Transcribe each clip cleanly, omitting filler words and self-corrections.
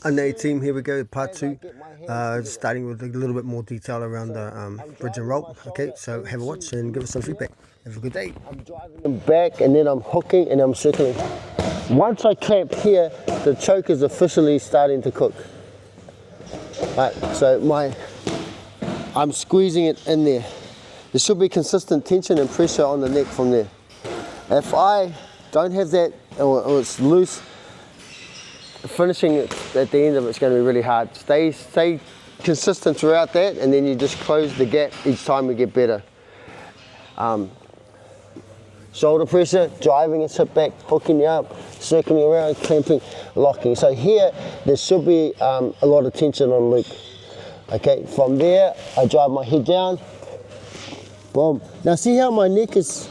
Under team, here we go, part 2, starting with a little bit more detail around the bridge and rope. Okay, so have a watch and give us some feedback. Have a good day. I'm driving them back and then I'm hooking and I'm circling. Once I clamp here, the choke is officially starting to cook. Right, so I'm squeezing it in there. There should be consistent tension and pressure on the neck from there. If I don't have that, or it's loose, finishing it at the end of it's going to be really hard. Stay consistent throughout that, and then you just close the gap each time you get better. Shoulder pressure, driving a hip back, hooking you up, circling around, clamping, locking. So here, there should be a lot of tension on loop. Okay, from there, I drive my head down, boom. Now see how my neck is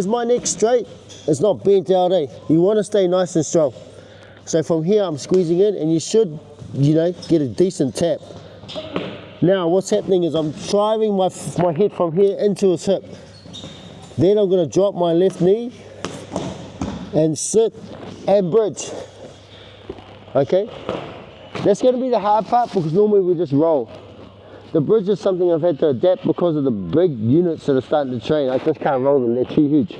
my neck straight? It's not bent out, eh? You want to stay nice and strong. So from here, I'm squeezing in, and you should, get a decent tap. Now, what's happening is I'm driving my head from here into his hip. Then I'm going to drop my left knee and sit and bridge. Okay? That's going to be the hard part because normally we just roll. The bridge is something I've had to adapt because of the big units that are starting to train. I just can't roll them, they're too huge.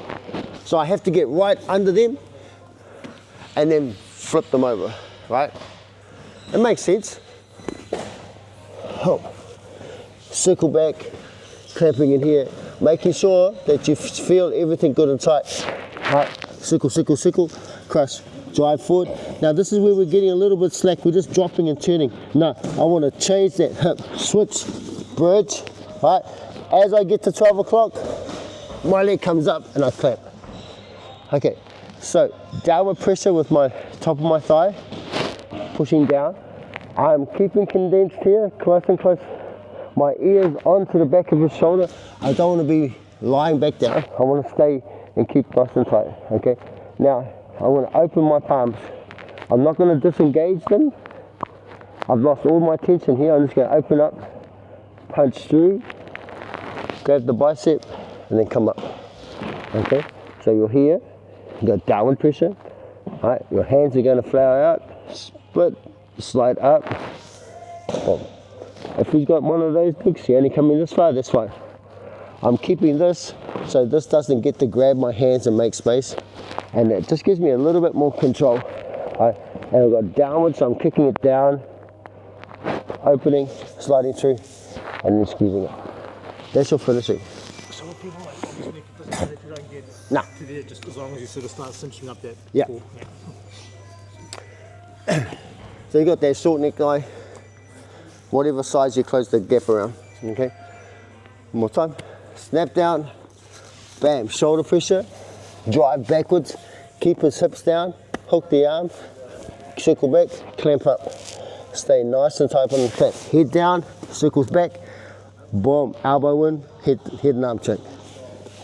So I have to get right under them and then flip them over, right? It makes sense. Oh. Circle back, clamping in here, making sure that you feel everything good and tight. Right, circle, circle, circle, crush, drive forward. Now this is where we're getting a little bit slack, we're just dropping and turning. No, I want to change that hip, switch, bridge, right? As I get to 12 o'clock, my leg comes up and I clamp. Okay, so downward pressure with my top of my thigh, pushing down. I'm keeping condensed here, close and close. My ears onto the back of his shoulder. I don't want to be lying back down. I want to stay and keep nice and tight, okay? Now, I want to open my palms. I'm not going to disengage them. I've lost all my tension here. I'm just going to open up, punch through, grab the bicep, and then come up, okay? So you're here, you got downward pressure, all right? Your hands are going to flower out, split, slide up, boom. If he's got one of those legs, he only coming this far, that's fine. I'm keeping this so this doesn't get to grab my hands and make space. And it just gives me a little bit more control. Right? And I've got downward, so I'm kicking it down, opening, sliding through, and then squeezing it. That's your finishing. So what people like obviously make it doesn't if you don't get to there, just as long as you sort of start cinching up that. Yeah. Cool. So you got that short neck guy. Whatever size you close the gap around, okay? One more time, snap down, bam, shoulder pressure, drive backwards, keep his hips down, hook the arm, circle back, clamp up. Stay nice and tight on the back. Head down, circles back, boom, elbow in, head and arm check.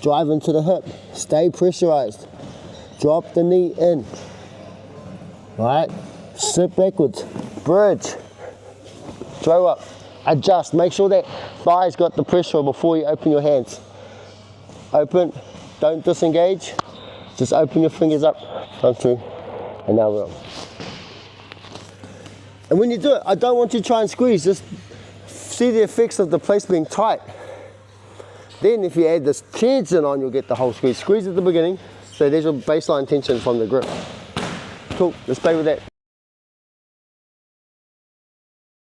Drive into the hip, stay pressurized, drop the knee in, right? Sit backwards, bridge. Throw up, adjust, make sure that thigh's got the pressure before you open your hands. Open, don't disengage, just open your fingers up, come through, and now we're on. And when you do it, I don't want you to try and squeeze, just see the effects of the place being tight. Then if you add this tension on, you'll get the whole squeeze. Squeeze at the beginning, so there's your baseline tension from the grip. Cool, let's play with that.